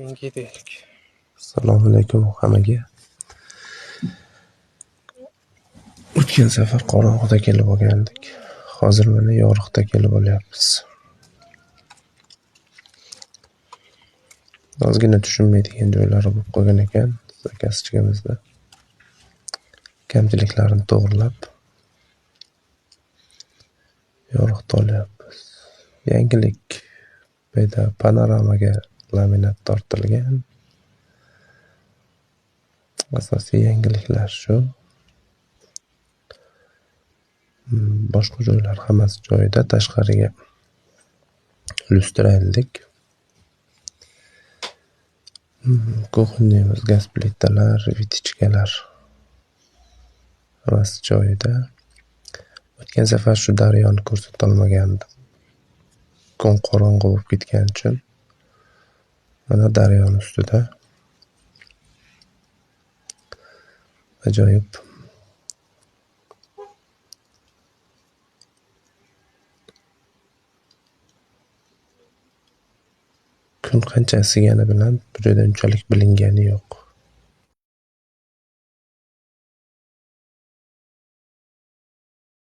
Kengidek. Assalomu alaykum hammaga. O'tgan safar qorong'ida kelib olgandik. Hozir mana yorug'da kelib olyapmiz. Ozgina tushunmaydigan joylari bo'lib qolgan ekan zakazchigimizda. Kamchiliklarini to'g'rilab yorug'da olyapmiz. Yangilik bu yerda panoramaga laminat tortilgan. Asosiy yangiliklar shu. Boshqa joylar hammasi joyida. Tashqariga lustra ildik. Kuxnyamiz, gaz plitalar, vitichkalar hammasi joyida. O'tgan safar shu daryoni ko'rsatolmagandim. Kun qorong'u bo'lib ketgani uchun mana daryoni ustida ajoyib kun qancha isigani bilan bu joyda unchalik bilingani yo'q.